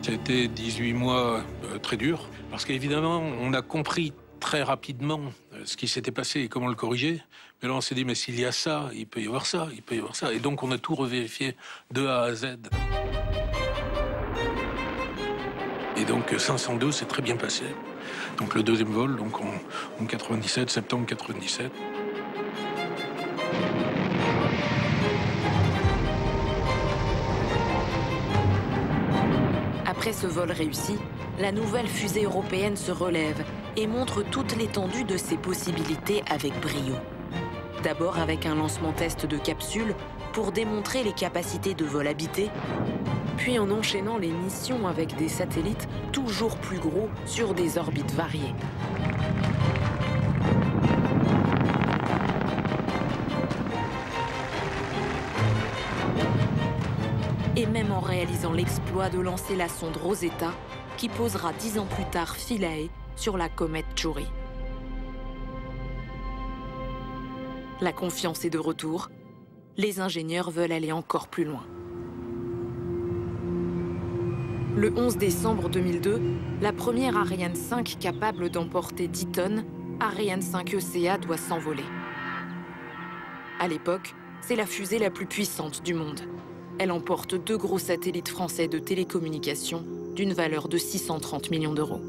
Ça a été 18 mois très durs, parce qu'évidemment, on a compris très rapidement ce qui s'était passé et comment le corriger. Mais là, on s'est dit, mais s'il y a ça, il peut y avoir ça, il peut y avoir ça. Et donc, on a tout revérifié de A à Z. Et donc, 502 s'est très bien passé. Donc, le deuxième vol, donc en 97, septembre 97. Après ce vol réussi, la nouvelle fusée européenne se relève et montre toute l'étendue de ses possibilités avec brio. D'abord avec un lancement test de capsule pour démontrer les capacités de vol habité, puis en enchaînant les missions avec des satellites toujours plus gros sur des orbites variées. Et même en réalisant l'exploit de lancer la sonde Rosetta, qui posera 10 ans plus tard Philae sur la comète Chury. La confiance est de retour. Les ingénieurs veulent aller encore plus loin. Le 11 décembre 2002, la première Ariane 5 capable d'emporter 10 tonnes, Ariane 5 ECA, doit s'envoler. À l'époque, c'est la fusée la plus puissante du monde. Elle emporte 2 gros satellites français de télécommunications d'une valeur de 630 millions d'euros.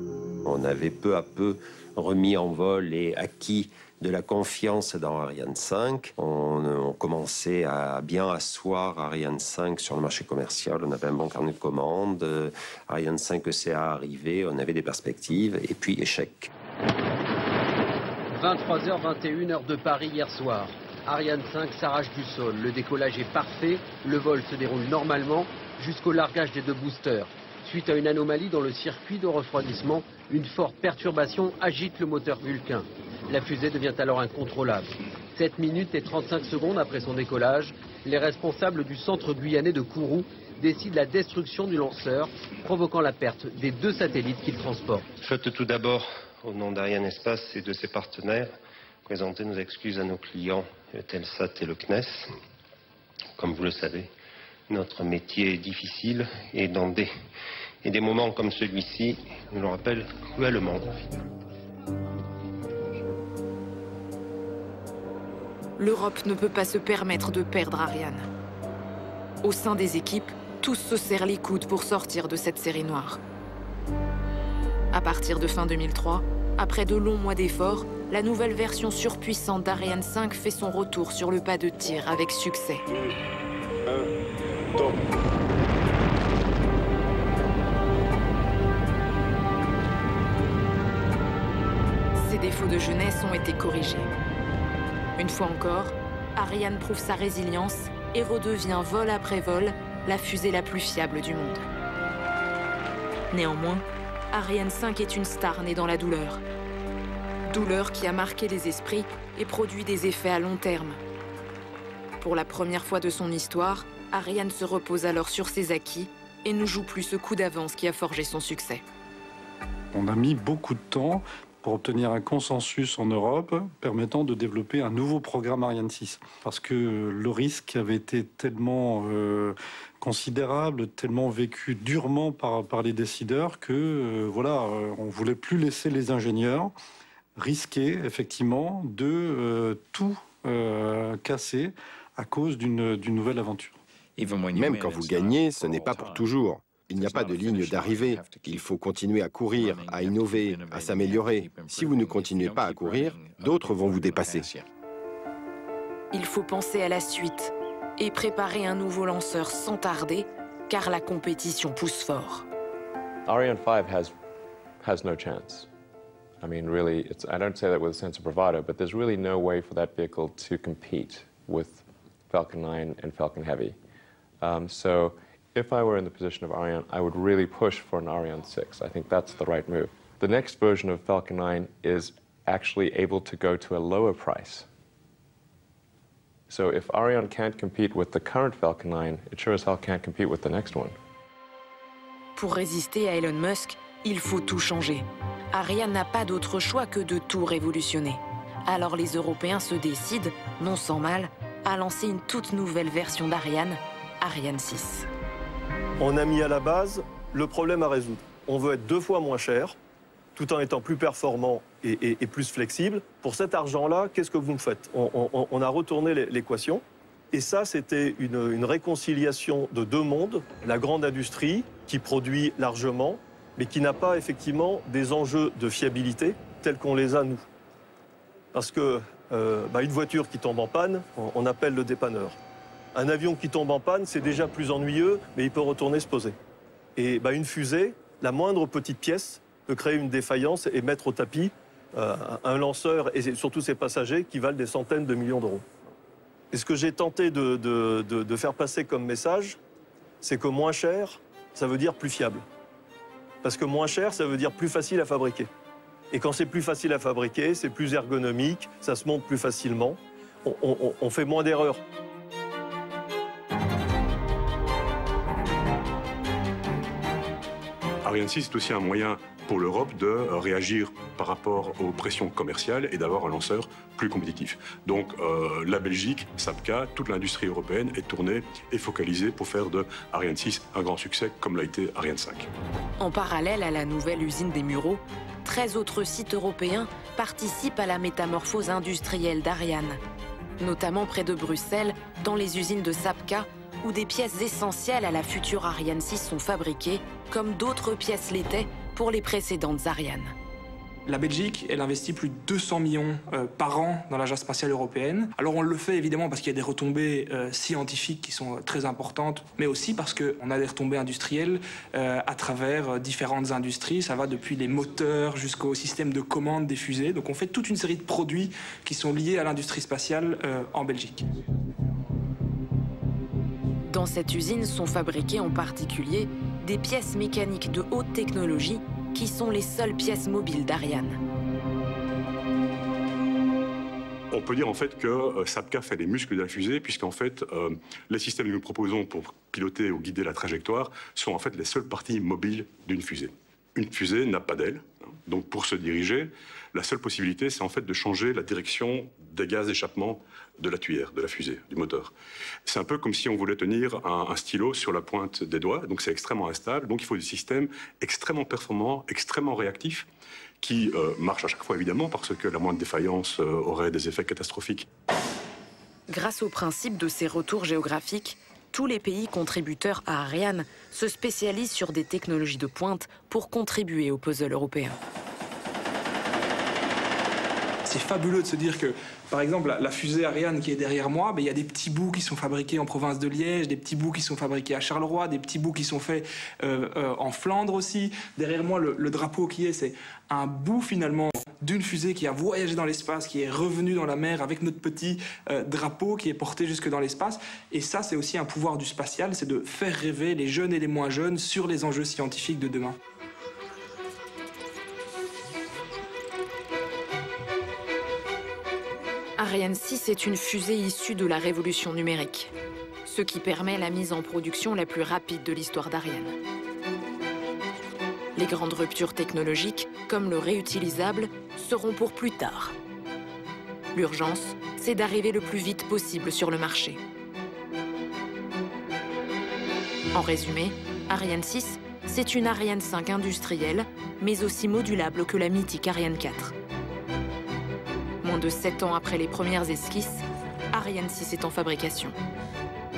On avait peu à peu remis en vol et acquis de la confiance dans Ariane 5. On commençait à bien asseoir Ariane 5 sur le marché commercial. On avait un bon carnet de commandes. Ariane 5 ECA arrivait, on avait des perspectives. Et puis, échec. 23h21 heure de Paris hier soir. Ariane 5 s'arrache du sol. Le décollage est parfait. Le vol se déroule normalement jusqu'au largage des 2 boosters. Suite à une anomalie dans le circuit de refroidissement, une forte perturbation agite le moteur Vulcain. La fusée devient alors incontrôlable. 7 minutes et 35 secondes après son décollage, les responsables du centre guyanais de Kourou décident la destruction du lanceur, provoquant la perte des 2 satellites qu'il transporte. Je souhaite tout d'abord, au nom d'Ariane Espace et de ses partenaires, présenter nos excuses à nos clients, Telsat et le CNES. Comme vous le savez, notre métier est difficile et dans des moments comme celui-ci, nous le rappelle cruellement. L'Europe ne peut pas se permettre de perdre Ariane. Au sein des équipes, tous se serrent les coudes pour sortir de cette série noire. À partir de fin 2003, après de longs mois d'efforts, la nouvelle version surpuissante d'Ariane 5 fait son retour sur le pas de tir avec succès. 2, 1, top. Ses défauts de jeunesse ont été corrigés. Une fois encore, Ariane prouve sa résilience et redevient vol après vol la fusée la plus fiable du monde. Néanmoins, Ariane 5 est une star née dans la douleur. Douleur qui a marqué les esprits et produit des effets à long terme. Pour la première fois de son histoire, Ariane se repose alors sur ses acquis et ne joue plus ce coup d'avance qui a forgé son succès. On a mis beaucoup de temps pour obtenir un consensus en Europe permettant de développer un nouveau programme Ariane 6. Parce que le risque avait été tellement considérable, tellement vécu durement par les décideurs que voilà, on ne voulait plus laisser les ingénieurs risquer effectivement de tout casser à cause d'une nouvelle aventure. Même quand vous gagnez, ce n'est pas pour toujours. Il n'y a pas de ligne d'arrivée. Il faut continuer à courir, à innover, à s'améliorer. Si vous ne continuez pas à courir, d'autres vont vous dépasser. Il faut penser à la suite et préparer un nouveau lanceur sans tarder, car la compétition pousse fort. Ariane 5 has no chance. I mean, really, I don't say that with a sense of bravado, but there's really no way for that vehicle to compete with Falcon 9 and Falcon Heavy. So if I were in the position of Ariane, I would really push for an Ariane 6. I think that's the right move. The next version of Falcon 9 is actually able to go to a lower price. So if Ariane can't compete with the current Falcon 9, it sure as hell can't compete with the next one. Pour résister à Elon Musk, il faut tout changer. Ariane n'a pas d'autre choix que de tout révolutionner. Alors les Européens se décident, non sans mal, à lancer une toute nouvelle version d'Ariane, Ariane 6. On a mis à la base le problème à résoudre. On veut être 2 fois moins cher, tout en étant plus performant et plus flexible. Pour cet argent-là, qu'est-ce que vous me faites? On a retourné l'équation. Et ça, c'était une réconciliation de 2 mondes. La grande industrie, qui produit largement, mais qui n'a pas effectivement des enjeux de fiabilité tels qu'on les a, nous. Parce que une voiture qui tombe en panne, on appelle le dépanneur. Un avion qui tombe en panne, c'est déjà plus ennuyeux, mais il peut retourner se poser. Et une fusée, la moindre petite pièce peut créer une défaillance et mettre au tapis un lanceur et surtout ses passagers qui valent des centaines de millions d'euros. Et ce que j'ai tenté de faire passer comme message, c'est que moins cher, ça veut dire plus fiable. Parce que moins cher, ça veut dire plus facile à fabriquer. Et quand c'est plus facile à fabriquer, c'est plus ergonomique, ça se monte plus facilement, on fait moins d'erreurs. Ariane 6 est aussi un moyen pour l'Europe de réagir par rapport aux pressions commerciales et d'avoir un lanceur plus compétitif. Donc la Belgique, SAPCA, toute l'industrie européenne est tournée et focalisée pour faire de Ariane 6 un grand succès comme l'a été Ariane 5. En parallèle à la nouvelle usine des Mureaux, 13 autres sites européens participent à la métamorphose industrielle d'Ariane, notamment près de Bruxelles, dans les usines de SAPCA, où des pièces essentielles à la future Ariane 6 sont fabriquées, comme d'autres pièces l'étaient pour les précédentes Ariane. La Belgique, elle investit plus de 200 millions par an dans l'Agence spatiale européenne. Alors on le fait évidemment parce qu'il y a des retombées scientifiques qui sont très importantes, mais aussi parce qu'on a des retombées industrielles à travers différentes industries. Ça va depuis les moteurs jusqu'au système de commande des fusées. Donc on fait toute une série de produits qui sont liés à l'industrie spatiale en Belgique. Dans cette usine sont fabriquées en particulier des pièces mécaniques de haute technologie qui sont les seules pièces mobiles d'Ariane. On peut dire en fait que SAPCA fait les muscles de la fusée, puisqu'en fait les systèmes que nous proposons pour piloter ou guider la trajectoire sont en fait les seules parties mobiles d'une fusée. Une fusée n'a pas d'aile, donc pour se diriger, la seule possibilité c'est en fait de changer la direction des gaz d'échappement de la tuyère, de la fusée, du moteur. C'est un peu comme si on voulait tenir un stylo sur la pointe des doigts, donc c'est extrêmement instable, donc il faut des systèmes extrêmement performants, extrêmement réactifs, qui marchent à chaque fois évidemment, parce que la moindre défaillance aurait des effets catastrophiques. Grâce au principe de ces retours géographiques, tous les pays contributeurs à Ariane se spécialisent sur des technologies de pointe pour contribuer au puzzle européen. C'est fabuleux de se dire que, par exemple, la fusée Ariane qui est derrière moi, il y a des petits bouts qui sont fabriqués en province de Liège, des petits bouts qui sont fabriqués à Charleroi, des petits bouts qui sont faits en Flandre aussi. Derrière moi, le drapeau qui est, c'est un bout finalement d'une fusée qui a voyagé dans l'espace, qui est revenue dans la mer avec notre petit drapeau qui est porté jusque dans l'espace. Et ça, c'est aussi un pouvoir du spatial, c'est de faire rêver les jeunes et les moins jeunes sur les enjeux scientifiques de demain. Ariane 6 est une fusée issue de la révolution numérique, ce qui permet la mise en production la plus rapide de l'histoire d'Ariane. Les grandes ruptures technologiques, comme le réutilisable, seront pour plus tard. L'urgence, c'est d'arriver le plus vite possible sur le marché. En résumé, Ariane 6, c'est une Ariane 5 industrielle, mais aussi modulable que la mythique Ariane 4. Moins de 7 ans après les premières esquisses, Ariane 6 est en fabrication.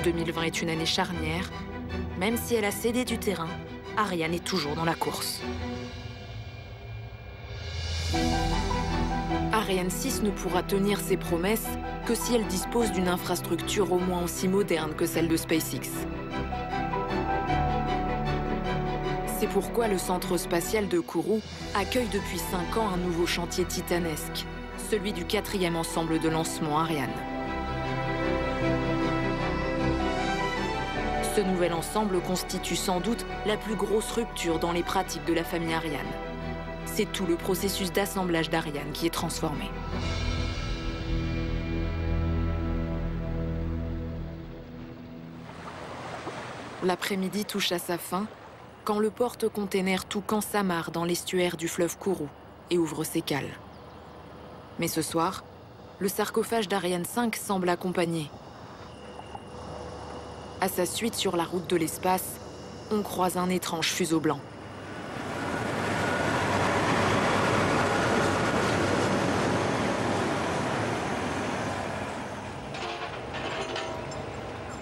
2020 est une année charnière. Même si elle a cédé du terrain, Ariane est toujours dans la course. Ariane 6 ne pourra tenir ses promesses que si elle dispose d'une infrastructure au moins aussi moderne que celle de SpaceX. C'est pourquoi le centre spatial de Kourou accueille depuis 5 ans un nouveau chantier titanesque, celui du 4e ensemble de lancement Ariane. Ce nouvel ensemble constitue sans doute la plus grosse rupture dans les pratiques de la famille Ariane. C'est tout le processus d'assemblage d'Ariane qui est transformé. L'après-midi touche à sa fin quand le porte-container Toucan s'amarre dans l'estuaire du fleuve Kourou et ouvre ses cales. Mais ce soir, le sarcophage d'Ariane 5 semble accompagné. À sa suite sur la route de l'espace, on croise un étrange fuseau blanc.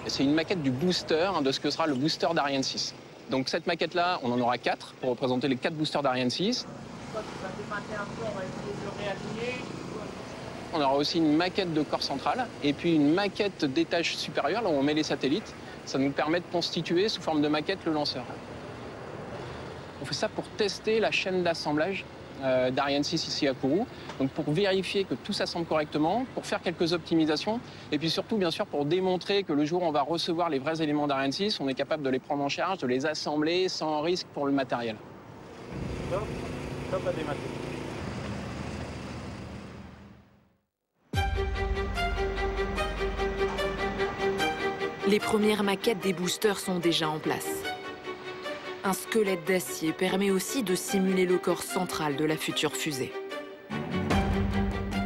C'est une maquette du booster, de ce que sera le booster d'Ariane 6. Donc cette maquette-là, on en aura 4 pour représenter les 4 boosters d'Ariane 6. On aura aussi une maquette de corps central et puis une maquette d'étage supérieur, là où on met les satellites. Ça nous permet de constituer sous forme de maquette le lanceur. On fait ça pour tester la chaîne d'assemblage d'Ariane 6 ici à Kourou, donc pour vérifier que tout s'assemble correctement, pour faire quelques optimisations, et puis surtout, bien sûr, pour démontrer que le jour où on va recevoir les vrais éléments d'Ariane 6, on est capable de les prendre en charge, de les assembler sans risque pour le matériel. Top à démarrer. Les premières maquettes des boosters sont déjà en place. Un squelette d'acier permet aussi de simuler le corps central de la future fusée.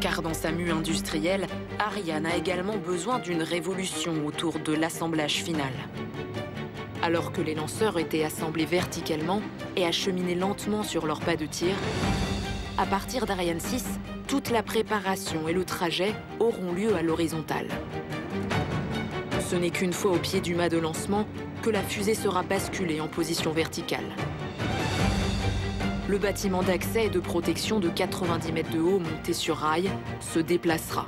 Car dans sa mue industrielle, Ariane a également besoin d'une révolution autour de l'assemblage final. Alors que les lanceurs étaient assemblés verticalement et acheminés lentement sur leur pas de tir, à partir d'Ariane 6, toute la préparation et le trajet auront lieu à l'horizontale. Ce n'est qu'une fois au pied du mât de lancement que la fusée sera basculée en position verticale. Le bâtiment d'accès et de protection de 90 mètres de haut monté sur rail se déplacera.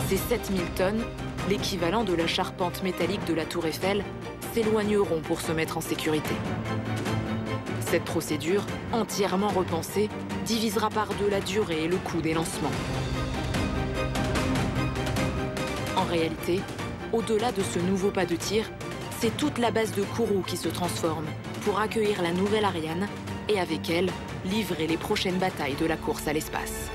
Ces 7000 tonnes, l'équivalent de la charpente métallique de la Tour Eiffel, s'éloigneront pour se mettre en sécurité. Cette procédure, entièrement repensée, divisera par deux la durée et le coût des lancements. En réalité, au-delà de ce nouveau pas de tir, c'est toute la base de Kourou qui se transforme pour accueillir la nouvelle Ariane et avec elle, livrer les prochaines batailles de la course à l'espace.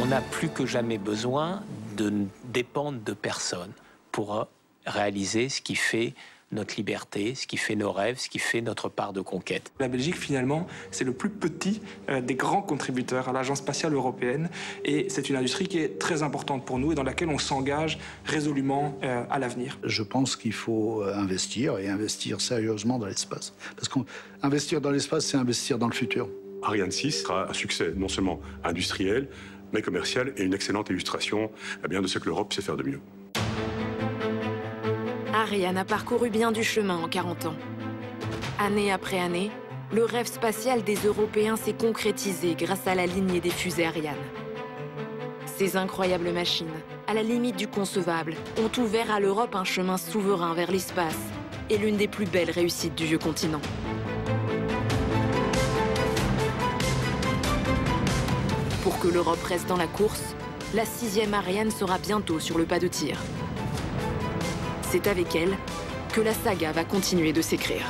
On n'a plus que jamais besoin de dépendre de personne pour réaliser ce qui fait notre liberté, ce qui fait nos rêves, ce qui fait notre part de conquête. La Belgique, finalement, c'est le plus petit des grands contributeurs à l'Agence spatiale européenne. Et c'est une industrie qui est très importante pour nous et dans laquelle on s'engage résolument à l'avenir. Je pense qu'il faut investir et investir sérieusement dans l'espace. Parce qu'investir dans l'espace, c'est investir dans le futur. Ariane 6 sera un succès non seulement industriel, mais commercial et une excellente illustration de ce que l'Europe sait faire de mieux. Ariane a parcouru bien du chemin en 40 ans. Année après année, le rêve spatial des Européens s'est concrétisé grâce à la lignée des fusées Ariane. Ces incroyables machines, à la limite du concevable, ont ouvert à l'Europe un chemin souverain vers l'espace et l'une des plus belles réussites du vieux continent. Pour que l'Europe reste dans la course, la 6e Ariane sera bientôt sur le pas de tir. C'est avec elle que la saga va continuer de s'écrire.